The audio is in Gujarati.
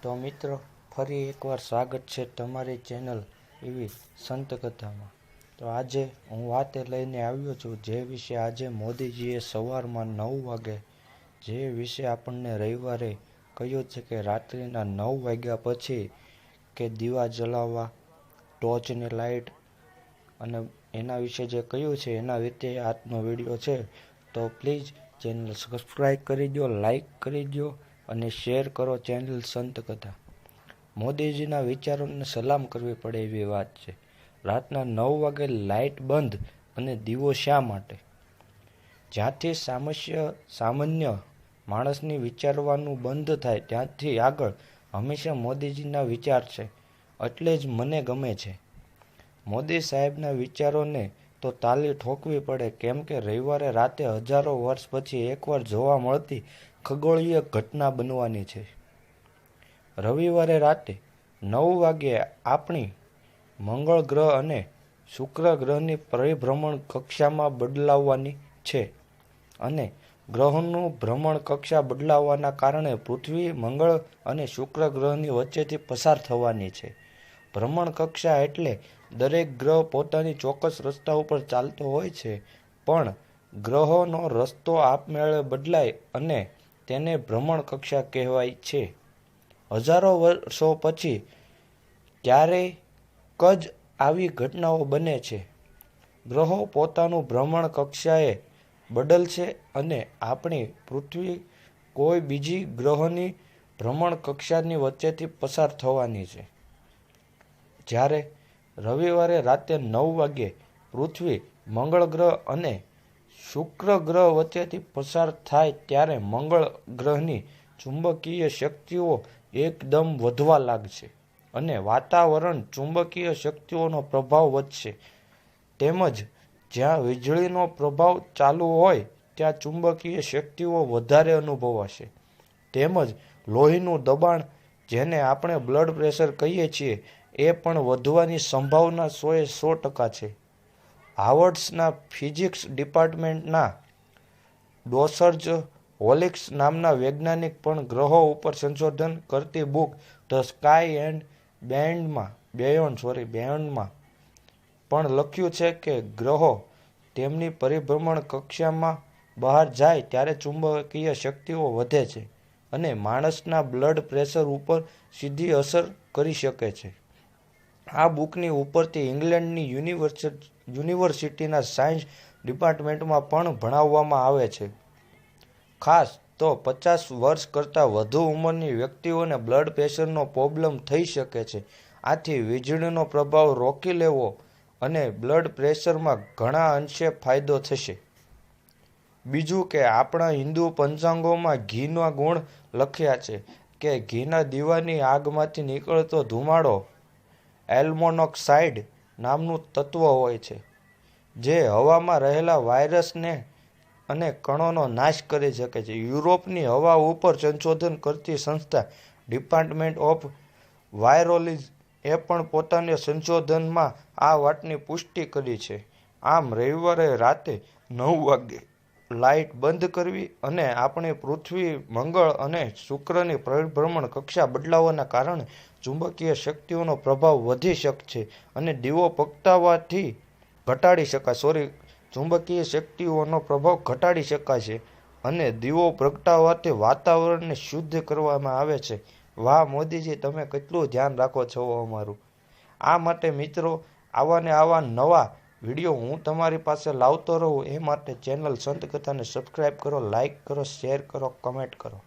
તો મિત્રો ફરી એકવાર સ્વાગત છે તમારી ચેનલ એવી સંત કથામાં। તો આજે હું વાતે લઈને આવ્યો છું જે વિશે આજે મોદીજીએ સવારમાં 9 વાગે જે વિશે આપણને રવિવારે કહ્યું છે કે રાત્રિના 9 વાગ્યા પછી કે દીવા જલાવવા, ટોર્ચની લાઇટ અને એના વિશે જે કહ્યું છે એના રીતે આજનો વિડીયો છે। તો પ્લીઝ ચેનલ સબસ્ક્રાઈબ કરી દો, લાઈક કરી દો અને શેર કરો ચેનલ સંત કથા। મોદીજીના વિચારોને સલામ કરવી પડે એવી વાત છે। રાતના 9 વાગે લાઇટ બંધ અને દીવો શા માટે? જ્યાંથી સામાન્ય માણસની વિચારવાનું બંધ થાય ત્યાંથી આગળ હંમેશા મોદીજીના વિચાર છે, એટલે જ મને ગમે છે। મોદી સાહેબના વિચારોને તો તાલી ઠોકવી પડે, કેમ કે રવિવારે રાતે હજારો વર્ષ પછી એકવાર જોવા મળતી ખગોળીય ઘટના બનવાની છે। રવિવારે રાતે 9 વાગ્યે આપણી મંગળ ગ્રહ અને શુક્ર ગ્રહની પરિભ્રમણ કક્ષામાં બદલાવવાની છે અને ગ્રહોનું ભ્રમણ કક્ષા બદલાવવાના કારણે પૃથ્વી મંગળ અને શુક્ર ગ્રહની વચ્ચેથી પસાર થવાની છે। ભ્રમણ કક્ષા એટલે દરેક ગ્રહ પોતાની ચોક્કસ રસ્તા ઉપર ચાલતો હોય છે, પણ ગ્રહોનો રસ્તો આપમેળે બદલાય અને તેને ભ્રમણ કક્ષા કહેવાય છે। હજારો વર્ષો પછી ક્યારેક જ આવી ઘટનાઓ બને છે। ગ્રહો પોતાનું ભ્રમણ કક્ષાએ બદલશે અને આપણી પૃથ્વી કોઈ બીજી ગ્રહોની ભ્રમણ કક્ષાની વચ્ચેથી પસાર થવાની છે। જ્યારે રવિવારે રાતે 9 વાગ્યે પૃથ્વી મંગળ ગ્રહ અને શુક્ર ગ્રહ વચ્ચેથી પસાર થાય ત્યારે મંગળ ગ્રહની ચુંબકીય શક્તિઓ એકદમ વધવા લાગશે અને વાતાવરણ ચુંબકીય શક્તિઓનો પ્રભાવ વધશે, તેમજ જ્યાં વીજળીનો પ્રભાવ ચાલુ હોય ત્યાં ચુંબકીય શક્તિઓ વધારે અનુભવાશે, તેમજ લોહીનું દબાણ જેને આપણે બ્લડ પ્રેશર કહીએ છીએ એ પણ વધવાની સંભાવના 100% છે। હાર્વર્ડના ફિઝિક્સ ડિપાર્ટમેન્ટના ડોસર્જ હોલિક્સ નામના વૈજ્ઞાનિક પણ ગ્રહો ઉપર સંશોધન કરતી બુક ધ સ્કાય એન્ડ બેયોન્ડમાં પણ લખ્યું છે કે ગ્રહો તેમની પરિભ્રમણ કક્ષામાં બહાર જાય ત્યારે ચુંબકીય શક્તિઓ વધે છે અને માણસના બ્લડ પ્રેશર ઉપર સીધી અસર કરી શકે છે। આ બુકની ઉપરથી ઇંગ્લેન્ડની યુનિવર્સિટીના સાયન્સ ડિપાર્ટમેન્ટમાં પણ ભણાવવામાં આવે છે। ખાસ તો 50 વર્ષ કરતાં વધુ ઉંમરની વ્યક્તિઓને બ્લડ પ્રેશરનો પ્રોબ્લેમ થઈ શકે છે। આથી વીજળીનો પ્રભાવ રોકી લેવો અને બ્લડ પ્રેશરમાં ઘણા અંશે ફાયદો થશે। બીજું કે આપણા હિન્દુ પંચાંગોમાં ઘીના ગુણ લખ્યા છે કે ઘીના દીવાની આગમાંથી નીકળતો ધુમાડો એલ્મોનોક્સાઇડ નામનું તત્વ હોય છે, જે હવામાં રહેલા વાયરસને અને કણોનો નાશ કરી શકે છે। યુરોપની હવા ઉપર સંશોધન કરતી સંસ્થા ડિપાર્ટમેન્ટ ઓફ વાયરોલોજી એ પણ પોતાના સંશોધનમાં આ વાતની પુષ્ટિ કરી છે। આમ રવિવારે રાતે 9 વાગ્યે લાઇટ બંધ કરવી અને આપણી પૃથ્વી મંગળ અને શુક્રની પરિભ્રમણ કક્ષા બદલાવાના કારણે ચુંબકીય શક્તિઓનો પ્રભાવ વધી શકશે અને દીવો પ્રગટાવવાથી ચુંબકીય શક્તિઓનો પ્રભાવ ઘટાડી શકાશે અને દીવો પ્રગટાવવાથી વાતાવરણને શુદ્ધ કરવામાં આવે છે। વાહ મોદીજી, તમે કેટલું ધ્યાન રાખો છો અમારું। આ માટે મિત્રો આવા ને આવા નવા વિડીયો હું તમારી પાસે લાવતો રહું એ માટે ચેનલ સંત કથાને સબસ્ક્રાઈબ કરો, લાઈક કરો, શેર કરો, કમેન્ટ કરો।